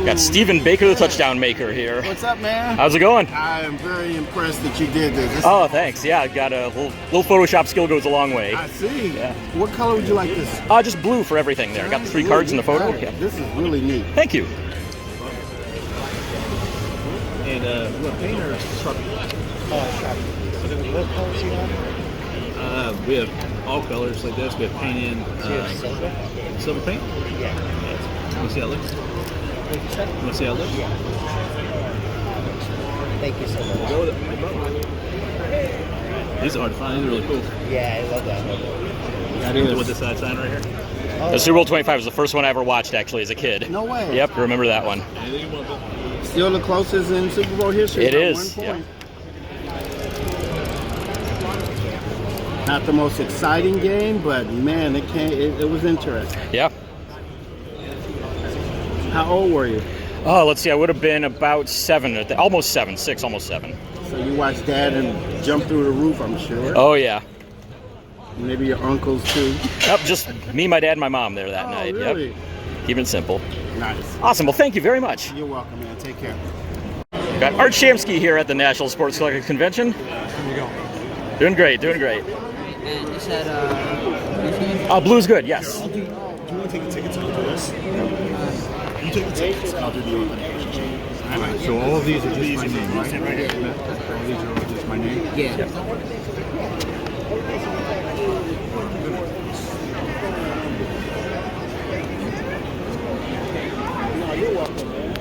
Got Stephen Baker, the touchdown maker here. What's up, man? How's it going? I am very impressed that you did this. Oh, thanks. Yeah, I got a little Photoshop skill goes a long way. I see. Yeah. What color would you like this? Just blue for everything there. Got the 3 cards in the photo. Yeah. This is really neat. Thank you. And what paint or Sharpie? What colors you have? We have all colors like this. We have paint in silver paint. Yeah. Want to see how it looks? Want to see how it looks? Yeah. Thank you so much. Go with it. These are hard to find. These are really cool. Yeah, I love that. With this side sign right here. Oh, The Super Bowl 25 was the first one I ever watched, actually, as a kid. No way. Yep, remember that one. Anything you want, but Still the closest in Super Bowl history. It by is, 1 yeah. point. Not the most exciting game, but man, it was interesting. Yeah. How old were you? Oh, let's see. I would have been about 7, almost 7, 6, almost 7. So you watched Dad and jump through the roof, I'm sure. Oh, yeah. Maybe your uncles too. Yep, just me, my dad, and my mom there that night. Really? Yep. Keep it simple. Nice. Awesome. Well, thank you very much. You're welcome, man. Take care. Got Art Shamsky here at the National Sports Collectors Convention. How you going? Doing great, doing great. And you said, Blue's good, yes. Do you want to take the tickets and I'll do this? You take the tickets and I'll do the opening. Alright, so all of these are just my name, right? All these are all just my name? yeah. No, you're welcome, man.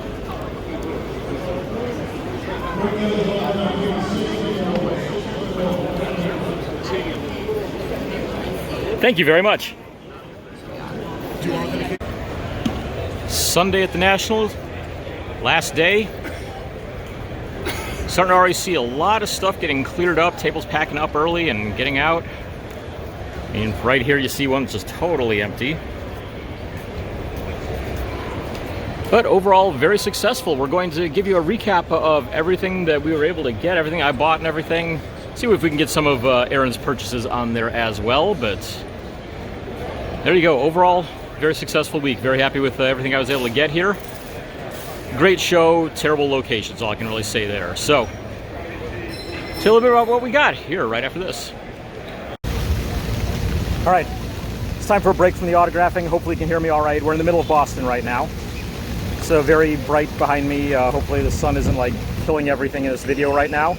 Thank you very much. Sunday at the National, last day. Starting to already see a lot of stuff getting cleared up, tables packing up early and getting out. And right here you see one that's just totally empty. But overall, very successful. We're going to give you a recap of everything that we were able to get, everything I bought and everything. See if we can get some of Aaron's purchases on there as well. But there you go. Overall, very successful week. Very happy with everything I was able to get here. Great show, terrible locations, all I can really say there. So, tell you a little bit about what we got here right after this. All right, it's time for a break from the autographing. Hopefully you can hear me all right. We're in the middle of Boston right now. It's very bright behind me. Hopefully the sun isn't like killing everything in this video right now.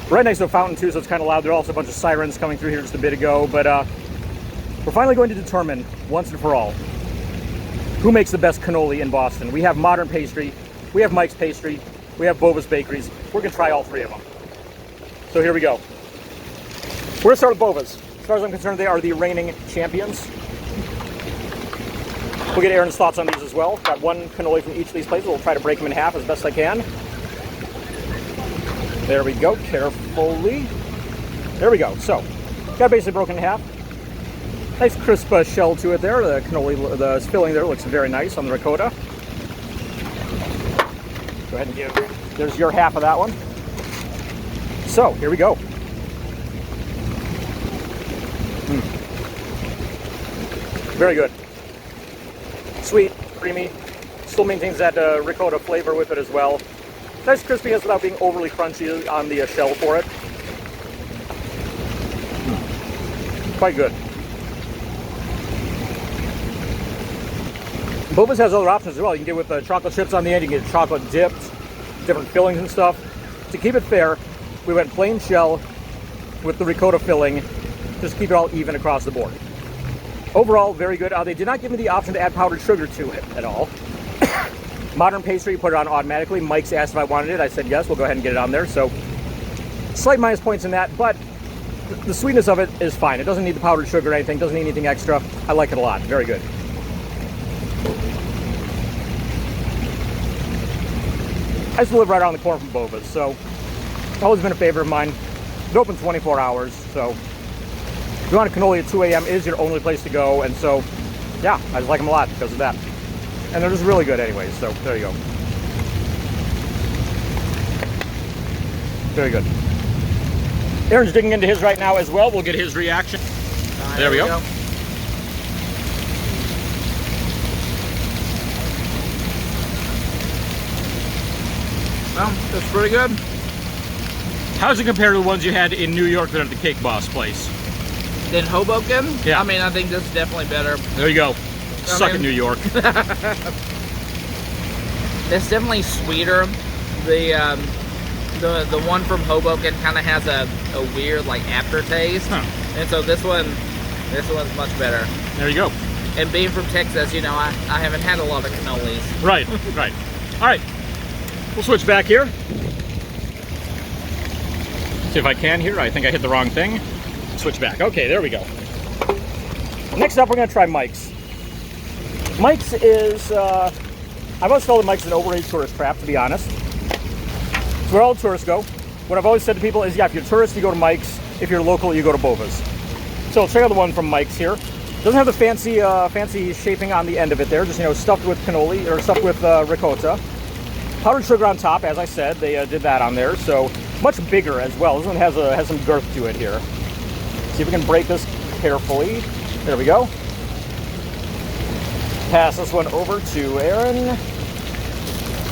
Right next to a fountain too, so it's kind of loud. There are also a bunch of sirens coming through here just a bit ago, but we're finally going to determine once and for all who makes the best cannoli in Boston. We have Modern Pastry, we have Mike's Pastry, we have Bova's Bakeries. We're gonna try all 3 of them. So here we go. We're gonna start with Bova's. As far as I'm concerned, they are the reigning champions. We'll get Aaron's thoughts on these as well. Got 1 cannoli from each of these places. We'll try to break them in half as best I can. There we go, carefully. There we go. So, got basically broken in half. Nice crisp shell to it there. The cannoli, the filling there looks very nice on the ricotta. Go ahead and give, there's your half of that one. So, here we go. Very good. Sweet, creamy, still maintains that ricotta flavor with it as well. Nice crispiness without being overly crunchy on the shell for it. Quite good. Bova's has other options as well. You can get with chocolate chips on the end, you can get chocolate dipped, different fillings and stuff. To keep it fair, we went plain shell with the ricotta filling, just keep it all even across the board. Overall, very good. They did not give me the option to add powdered sugar to it at all. Modern Pastry, put it on automatically. Mike's asked if I wanted it. I said yes, we'll go ahead and get it on there. So, slight minus points in that, but the sweetness of it is fine. It doesn't need the powdered sugar or anything, doesn't need anything extra. I like it a lot, very good. I used to live right around the corner from Bova's, so always been a favorite of mine. It's open 24 hours, so if you want a cannoli at 2 a.m. is your only place to go, and so, yeah, I just like them a lot because of that. And they're just really good anyways, so there you go. Very good. Aaron's digging into his right now as well. We'll get his reaction. There we go. Well, it's pretty good. How does it compare to the ones you had in New York that are at the Cake Boss place? In Hoboken? Yeah. I mean, I think this is definitely better. There you go. Suck in New York. It's definitely sweeter. The one from Hoboken kind of has a weird like aftertaste, and so this one's much better. There you go. And being from Texas, you know, I haven't had a lot of cannolis. Right, right. All right, we'll switch back here. See if I can here. I think I hit the wrong thing. Switch back. Okay, there we go. Next up, we're gonna try Mike's. Mike's is, I've always felt that Mike's is an overrated tourist trap, to be honest. It's where all the tourists go. What I've always said to people is, yeah, if you're a tourist, you go to Mike's. If you're local, you go to Bova's. So check out the one from Mike's here. Doesn't have the fancy shaping on the end of it there. Just, you know, stuffed with cannoli, or stuffed with ricotta. Powdered sugar on top, as I said. They did that on there. So much bigger as well. This one has some girth to it here. See if we can break this carefully. There we go. Pass this one over to Aaron.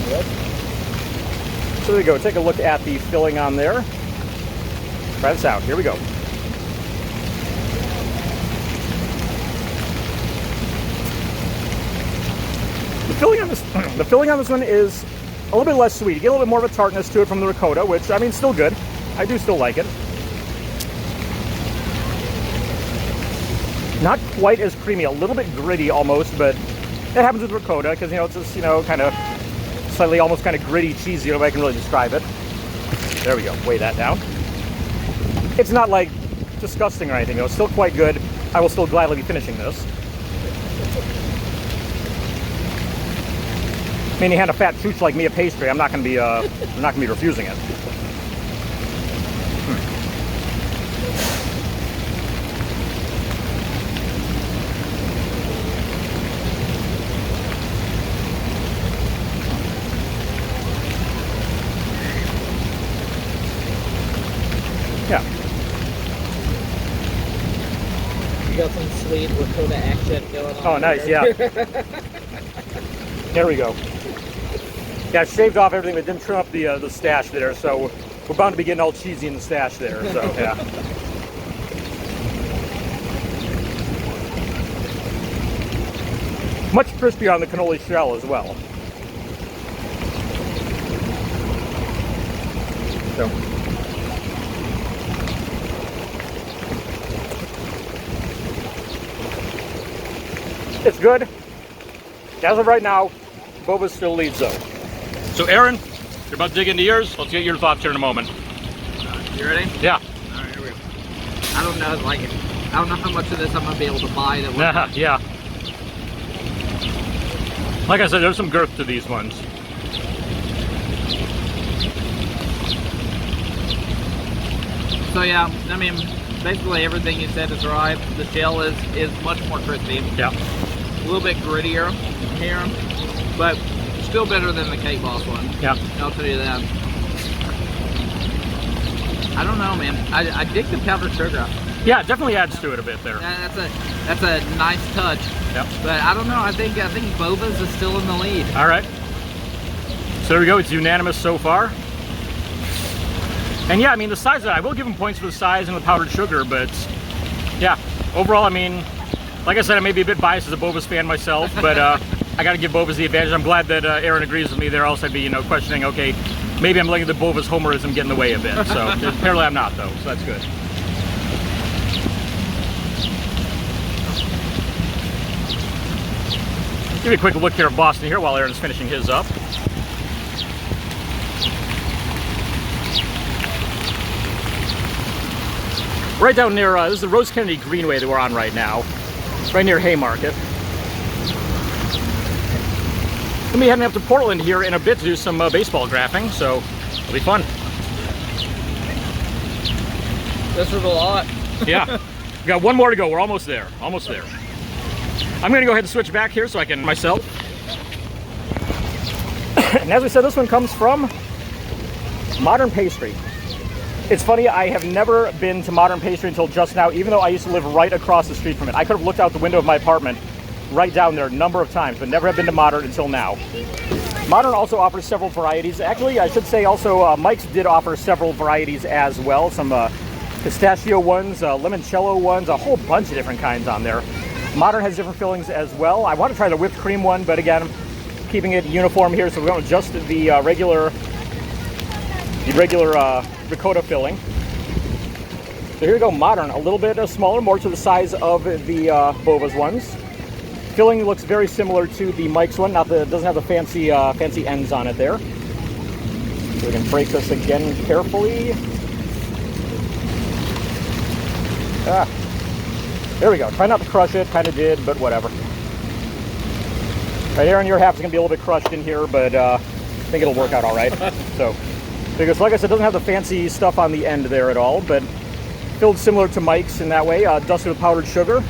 Good. So there we go. Take a look at the filling on there. Try this out. Here we go. The filling on this one is a little bit less sweet. You get a little bit more of a tartness to it from the ricotta, which, I mean, still good. I do still like it. Not quite as creamy, a little bit gritty almost, but it happens with ricotta because, you know, it's just, you know, kind of slightly almost kind of gritty, cheesy, if I can really describe it. There we go. Weigh that down. It's not like disgusting or anything, though. It's still quite good. I will still gladly be finishing this. I mean, you hand a fat chooch like me a pastry, I'm not going to be refusing it. Yeah. You got some sweet ricotta action going on. Oh, nice, here. yeah. There we go. Yeah, I shaved off everything, but didn't trim up the stash there, so we're bound to be getting all cheesy in the stash there, so yeah. Much crispier on the cannoli shell as well. So. It's good. As of right now, Boba still leads though. So Aaron, you're about to dig into yours. Let's get your thoughts here in a moment. You ready? Yeah. All right, here we go. I don't know, like, I don't know how much of this I'm gonna be able to buy. Yeah. Like I said, there's some girth to these ones. So yeah, I mean, basically everything you said is right. The shell is much more crispy. Yeah. A little bit grittier here, but still better than the Cake Boss one. Yeah. I'll tell you that. I don't know, man. I dig the powdered sugar. Yeah, it definitely adds to it a bit there. That's a nice touch. Yep. But I don't know. I think Bova's is still in the lead. All right. So there we go. It's unanimous so far. And yeah, I mean, the size of it, I will give them points for the size and the powdered sugar, but yeah, overall, I mean, like I said, I may be a bit biased as a Bova's fan myself, but I got to give Bova's the advantage. I'm glad that Aaron agrees with me there, else I'd be, you know, questioning, okay, maybe I'm letting the Bova's homerism get in the way a bit. So apparently I'm not, though, so that's good. Give you a quick look here at Boston here while Aaron's finishing his up. Right down near, this is the Rose Kennedy Greenway that we're on right now. Right near Haymarket. We'll be heading up to Portland here in a bit to do some baseball graphing, so it'll be fun. This was a lot. Yeah. We got one more to go. We're almost there. Almost there. I'm going to go ahead and switch back here so I can myself. And as we said, this one comes from Modern Pastry. It's funny, I have never been to Modern Pastry until just now, even though I used to live right across the street from it. I could have looked out the window of my apartment right down there a number of times, but never have been to Modern until now. Modern also offers several varieties. Actually, I should say also Mike's did offer several varieties as well. Some pistachio ones, limoncello ones, a whole bunch of different kinds on there. Modern has different fillings as well. I want to try the whipped cream one, but again, keeping it uniform here, so we don't adjust the regular ricotta filling. So here we go, Modern, a little bit smaller, more to the size of the Bova's ones. Filling looks very similar to the Mike's one, not it doesn't have the fancy ends on it there. So we can break this again carefully. There we go. Try not to crush it, kind of did, but whatever. Right here in your half is going to be a little bit crushed in here, but I think it'll work out all right. So, because like I said, it doesn't have the fancy stuff on the end there at all, but filled similar to Mike's in that way, dusted with powdered sugar.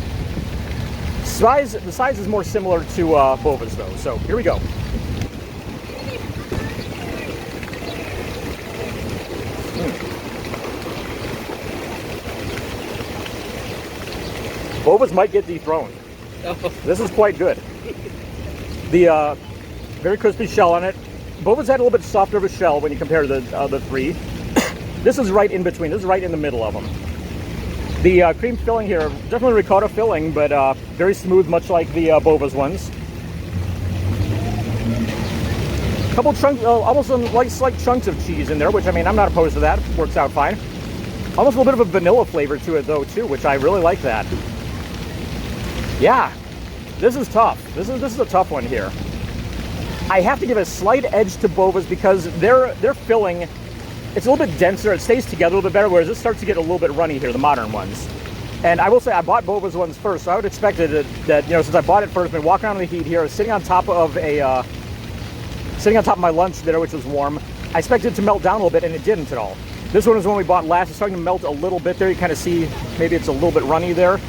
The size is more similar to Bova's though, so here we go. Bova's might get dethroned. This is quite good. The very crispy shell on it. Bova's had a little bit softer of a shell when you compare the other three. This is right in between. This is right in the middle of them. The cream filling here, definitely ricotta filling, but very smooth, much like the Bova's ones. A couple chunks, almost some slight chunks of cheese in there, which I mean, I'm not opposed to that. Works out fine. Almost a little bit of a vanilla flavor to it though, too, which I really like that. Yeah, this is tough. This is a tough one here. I have to give a slight edge to Bova's because their filling, it's a little bit denser, it stays together a little bit better, whereas this starts to get a little bit runny here, the Modern ones. And I will say I bought Bova's ones first, so I would expect that, you know, since I bought it first, been walking around in the heat here, I was sitting on top of my lunch there, which was warm. I expected it to melt down a little bit, and it didn't at all. This one is the one we bought last. It's starting to melt a little bit there. You kind of see maybe it's a little bit runny there.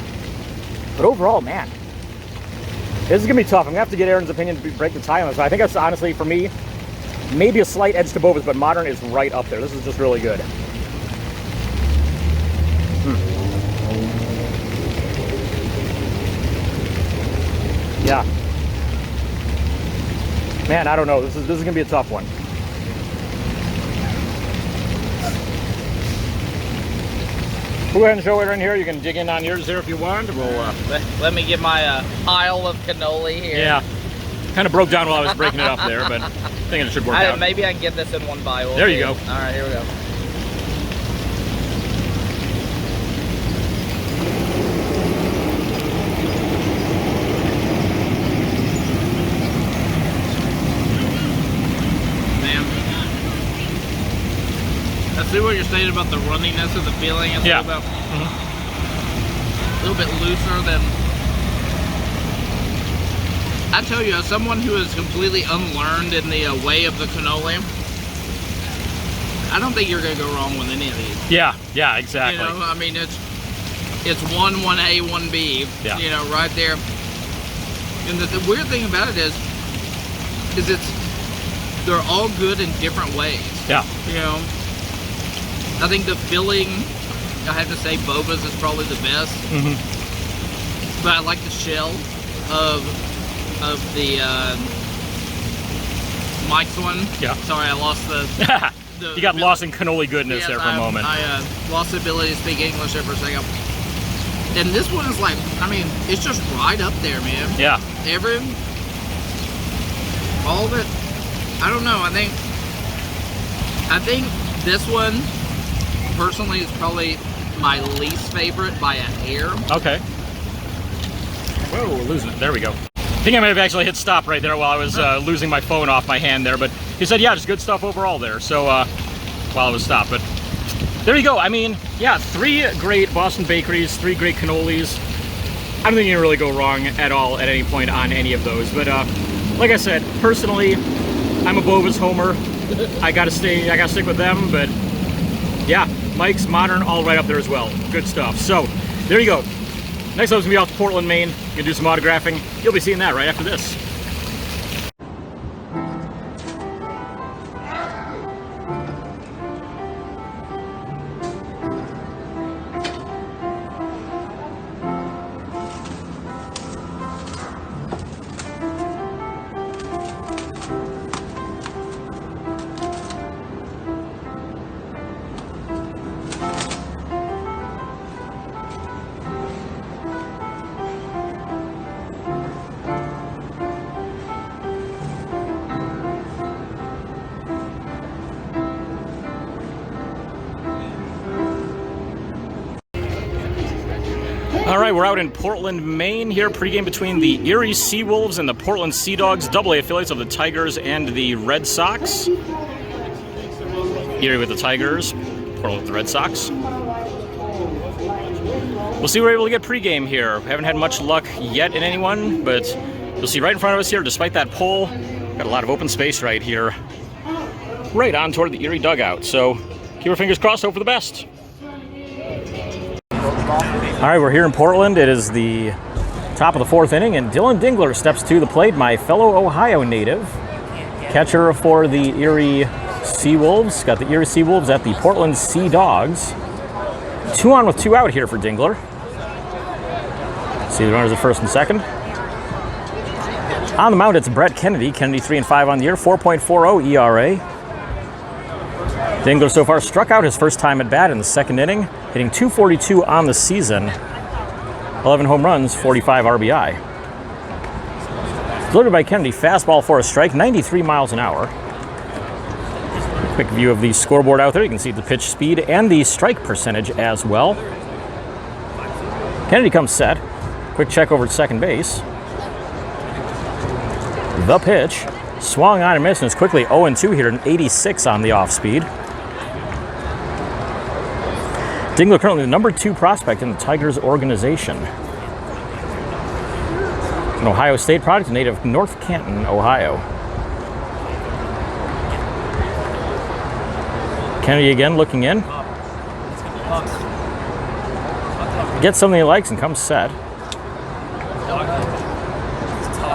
But overall, man, this is going to be tough. I'm going to have to get Aaron's opinion to break the tie on this. But I think that's honestly, for me, maybe a slight edge to Bova's, but Modern is right up there. This is just really good. Yeah. Man, I don't know. This is going to be a tough one. Go ahead and show it in here. You can dig in on yours there if you want. We'll, let me get my pile of cannoli here. Yeah. Kind of broke down while I was breaking it up there, but I think it should work out. Maybe I can get this in one bite. There you go. All right, here we go. I see what you're saying about the runniness of the feeling. It's Yeah. a little bit looser than. I tell you, as someone who is completely unlearned in the way of the cannoli, I don't think you're going to go wrong with any of these. Yeah, exactly. You know, I mean, it's 1A, 1B. Yeah. You know, right there. And the weird thing about it is they're all good in different ways. Yeah. You know. I think the filling, I have to say Bova's is probably the best. But I like the shell of the Mike's one. Yeah. Sorry, I lost the you got lost in cannoli goodness there for a moment. I lost the ability to speak English there for a second. And this one is like, I mean, it's just right up there, man. Yeah. All of it, I don't know, I think this one, personally, is probably my least favorite by a hair. Okay. Whoa, we're losing it. There we go. I think I may have actually hit stop right there while I was losing my phone off my hand there, but he said, yeah, just good stuff overall there. So, while I was stopped, but there you go. I mean, yeah, 3 great Boston bakeries, 3 great cannolis. I don't think you can really go wrong at all at any point on any of those. But like I said, personally, I'm a Bova's homer. I gotta stick with them, but yeah, Mike's, Modern, all right up there as well. Good stuff. So, there you go. Next up is going to be off to Portland, Maine. Going to do some autographing. You'll be seeing that right after this. All right, we're out in Portland, Maine here. Pregame between the Erie Seawolves and the Portland Sea Dogs, AA affiliates of the Tigers and the Red Sox. Erie with the Tigers, Portland with the Red Sox. We'll see if we're able to get pregame here. We haven't had much luck yet in anyone, but you'll see right in front of us here, despite that pole, got a lot of open space right here, right on toward the Erie dugout. So keep our fingers crossed, hope for the best. All right, we're here in Portland. It is the top of the 4th inning, and Dylan Dingler steps to the plate, my fellow Ohio native. Catcher for the Erie Seawolves. Got the Erie Seawolves at the Portland Sea Dogs. 2 on with 2 out here for Dingler. See the runners at first and second. On the mound, it's Brett Kennedy. Kennedy 3-5 on the year, 4.40 ERA. Dingler so far struck out his first time at bat in the 2nd inning, hitting .242 on the season, 11 home runs, 45 RBI. Delivered by Kennedy, fastball for a strike, 93 miles an hour. Quick view of the scoreboard out there. You can see the pitch speed and the strike percentage as well. Kennedy comes set. Quick check over at second base. The pitch. Swung on and missed, and it's quickly 0-2 here, an 86 on the off speed. Dingler currently the number 2 prospect in the Tigers organization. An Ohio State product, native of North Canton, Ohio. Kennedy again looking in. Gets something he likes and comes set.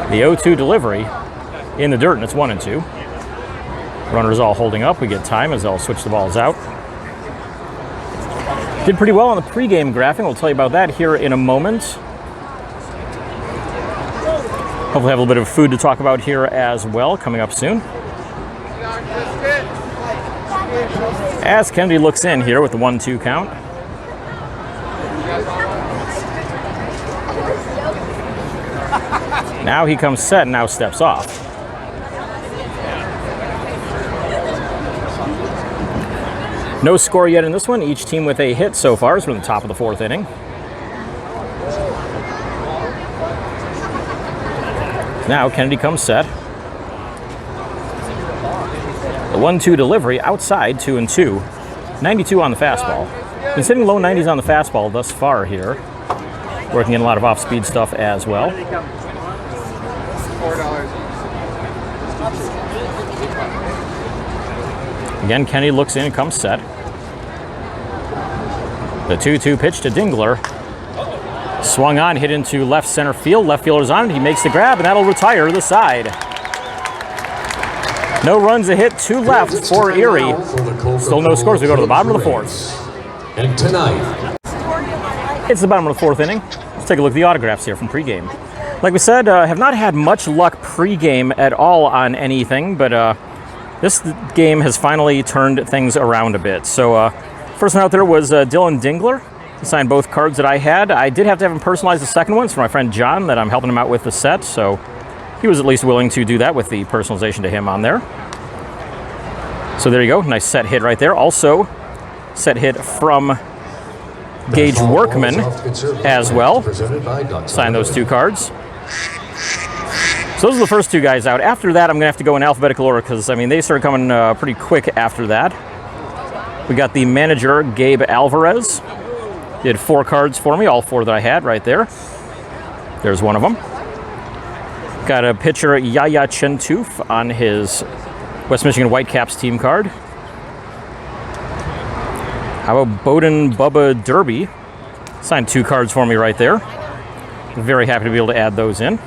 The 0-2 delivery in the dirt, and it's 1-2. Runners all holding up. We get time as they'll switch the balls out. Did pretty well on the pregame graphing. We'll tell you about that here in a moment. Hopefully have a little bit of food to talk about here as well, coming up soon. As Kennedy looks in here with the 1-2 count. Now he comes set and now steps off. No score yet in this one. Each team with a hit so far is from the top of the 4th inning. Now Kennedy comes set. The 1-2 delivery outside, 2-2. 92 on the fastball. Been sitting low 90s on the fastball thus far here. Working in a lot of off-speed stuff as well. Again, Kennedy looks in and comes set. The 2-2 pitch to Dingler. Swung on, hit into left center field. Left fielder's on it. He makes the grab, and that'll retire the side. No runs, a hit, 2 left for Erie. Still no scores. We go to the bottom of the 4th. And tonight, it's the bottom of the 4th inning. Let's take a look at the autographs here from pregame. Like we said, have not had much luck pregame at all on anything, but this game has finally turned things around a bit. So first one out there was Dylan Dingler. He signed both cards that I had. I did have to have him personalize the second one. It's for my friend John that I'm helping him out with the set, so he was at least willing to do that with the personalization to him on there. So there you go, nice set hit right there. Also, set hit from Gage Workman as well. Signed those 2 cards. So those are the first 2 guys out. After that, I'm going to have to go in alphabetical order because, I mean, they started coming pretty quick after that. We got the manager, Gabe Alvarez. Did 4 cards for me, all 4 that I had right there. There's one of them. Got a pitcher, Yaya Chentoof, on his West Michigan Whitecaps team card. How about Bowden Bubba Derby? Signed 2 cards for me right there. Very happy to be able to add those in.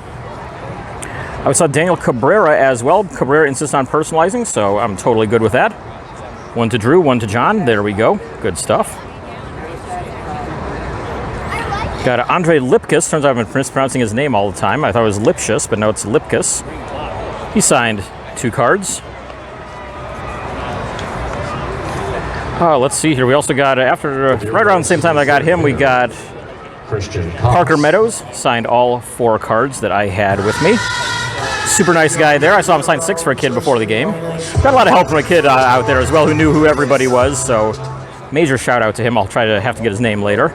I saw Daniel Cabrera as well. Cabrera insists on personalizing, so I'm totally good with that. 1 to Drew, 1 to John. There we go. Good stuff. Got Andre Lipkus. Turns out I've been mispronouncing his name all the time. I thought it was Lipschus, but no, it's Lipkus. He signed 2 cards. Let's see here. We also got, right around the same time I got him, we got Parker Meadows. Signed all 4 cards that I had with me. Super nice guy there. I saw him sign 6 for a kid before the game. Got a lot of help from a kid out there as well who knew who everybody was, so major shout out to him. I'll try to have to get his name later.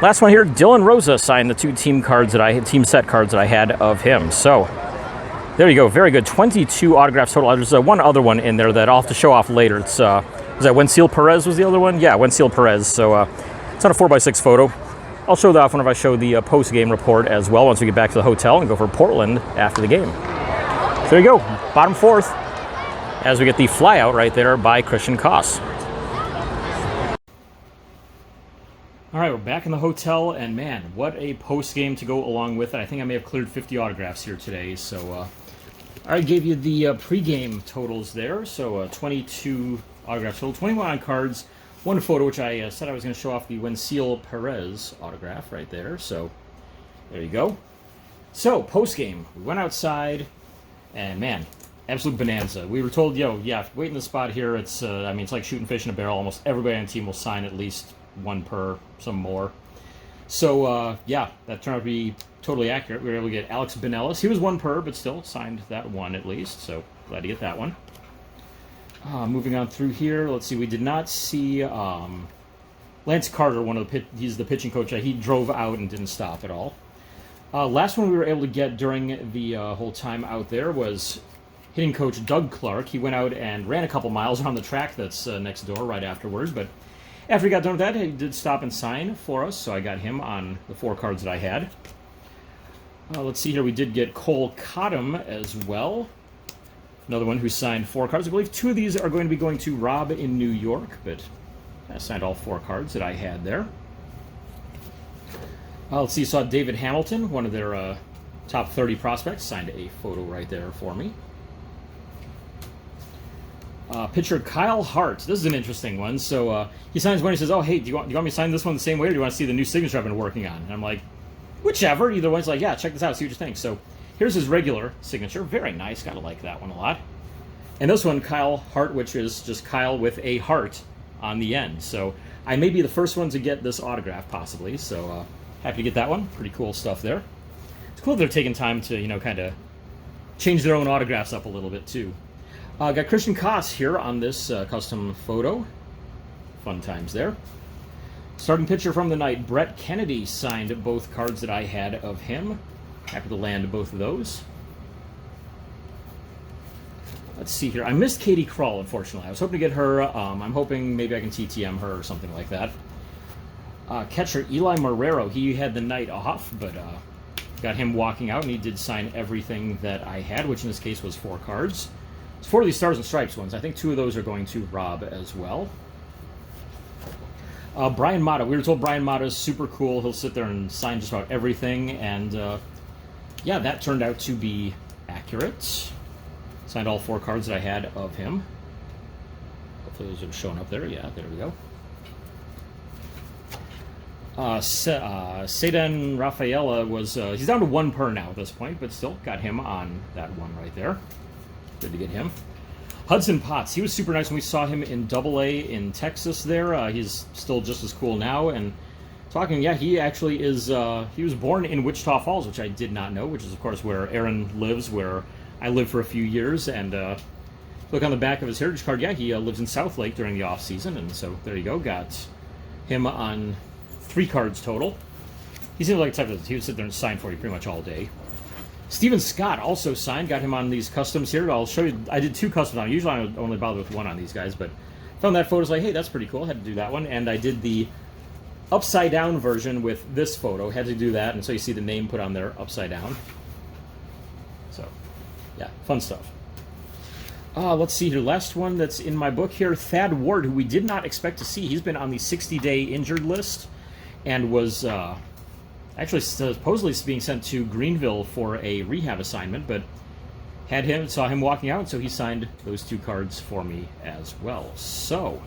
Last one here, Dylan Rosa signed the 2 team set cards that I had of him. So there you go, very good. 22 autographs total. There's one other one in there that I'll have to show off later. It's was that Wensil Perez was the other one? Yeah, Wensil Perez. So it's on a 4x6 photo. I'll show that off whenever I show the post-game report as well once we get back to the hotel and go for Portland after the game. So there you go, bottom 4th, as we get the flyout right there by Christian Koss. All right, we're back in the hotel, and man, what a post-game to go along with it. I think I may have cleared 50 autographs here today, so I already gave you the pre-game totals there. So 22 autographs total, 21 on cards, 1 photo, which I said I was going to show off the Wensil Perez autograph right there. So there you go. So post-game, we went outside, and man, absolute bonanza. We were told, yeah, wait in the spot here. It's, I mean, it's like shooting fish in a barrel. Almost everybody on the team will sign at least 1 per, some more. So, yeah, that turned out to be totally accurate. We were able to get Alex Benellis. He was 1 per, but still signed that 1 at least. So glad to get that one. Moving on through here, let's see. We did not see Lance Carter, he's the pitching coach. He drove out and didn't stop at all. Last one we were able to get during the whole time out there was hitting coach Doug Clark. He went out and ran a couple miles around the track that's next door right afterwards, but after he got done with that, he did stop and sign for us, so I got him on the 4 cards that I had. Let's see here, we did get Cole Cottom as well. Another one who signed 4 cards. I believe 2 of these are going to be going to Rob in New York, but I signed all 4 cards that I had there. Let's see, saw David Hamilton, one of their top 30 prospects, signed a photo right there for me. Pitcher Kyle Hart. This is an interesting one. So he signs one. He says, "Oh, hey, do you want me to sign this one the same way, or do you want to see the new signature I've been working on?" And I'm like, "Whichever." Either one's like, "Yeah, check this out. See what you think." So here's his regular signature. Very nice. Gotta like that one a lot. And this one, Kyle Hart, which is just Kyle with a heart on the end. So I may be the first one to get this autograph, possibly. So happy to get that one. Pretty cool stuff there. It's cool they're taking time to kind of change their own autographs up a little bit too. Got Christian Koss here on this custom photo. Fun times there. Starting pitcher from the night, Brett Kennedy signed both cards that I had of him. Happy to land both of those. Let's see here. I missed Katie Kroll, unfortunately. I was hoping to get her. I'm hoping maybe I can TTM her or something like that. Catcher Eli Marrero, he had the night off, but got him walking out, and he did sign everything that I had, which in this case was 4 cards. It's 4 of these Stars and Stripes ones. I think 2 of those are going to Rob as well. Brian Mata. We were told Brian Mata is super cool. He'll sit there and sign just about everything. And, yeah, that turned out to be accurate. Signed all 4 cards that I had of him. Hopefully those are showing up there. Yeah, there we go. Sedan Rafaela was... he's down to 1 per now at this point, but still got him on that one right there. Good to get him. Hudson Potts, he was super nice when we saw him in AA in Texas there. He's still just as cool now. And talking, yeah, he actually is, he was born in Wichita Falls, which I did not know, which is, of course, where Aaron lives, where I lived for a few years. And look on the back of his heritage card, yeah, he lives in South Lake during the off-season. And so there you go, got him on 3 cards total. He seemed like the type that he would sit there and sign for you pretty much all day. Steven Scott also signed, got him on these customs here. I'll show you, I did 2 customs on. Usually I only bother with 1 on these guys, but found that photo, was like, hey, that's pretty cool. Had to do that one. And I did the upside down version with this photo. Had to do that, and so you see the name put on there upside down. So, yeah, fun stuff. Let's see here. Last one that's in my book here, Thad Ward, who we did not expect to see. He's been on the 60-day injured list and was... actually supposedly being sent to Greenville for a rehab assignment, but saw him walking out, so he signed those 2 cards for me as well. So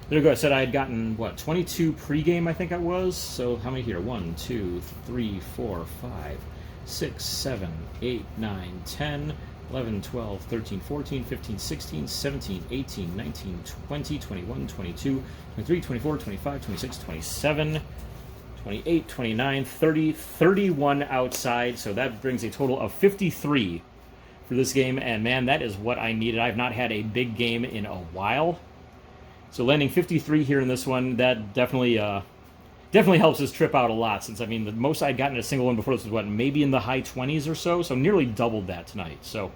there you go. I said I had gotten 22 pregame, I think I was. So how many here? 1, 2, 3, 4, 5, 6, 7, 8, 9, 10, 11, 12, 13, 14, 15, 16, 17, 18, 19, 20, 21, 22, 23, 24, 25, 26, 27, 28, 29, 30, 31 outside. So that brings a total of 53 for this game. And man, that is what I needed. I've not had a big game in a while. So landing 53 here in this one, that definitely Definitely helps this trip out a lot, since, I mean, the most I'd gotten a single one before this was, what, maybe in the high 20s or so nearly doubled that tonight. So,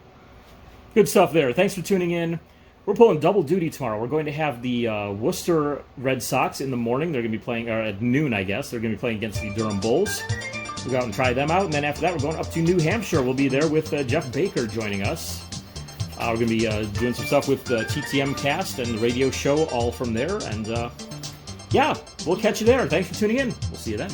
good stuff there. Thanks for tuning in. We're pulling double duty tomorrow. We're going to have the Worcester Red Sox in the morning. They're going to be playing, or at noon, I guess. They're going to be playing against the Durham Bulls. We'll go out and try them out, and then after that, we're going up to New Hampshire. We'll be there with Jeff Baker joining us. We're going to be doing some stuff with the TTM cast and the radio show, all from there. And, yeah, we'll catch you there. Thanks for tuning in. We'll see you then.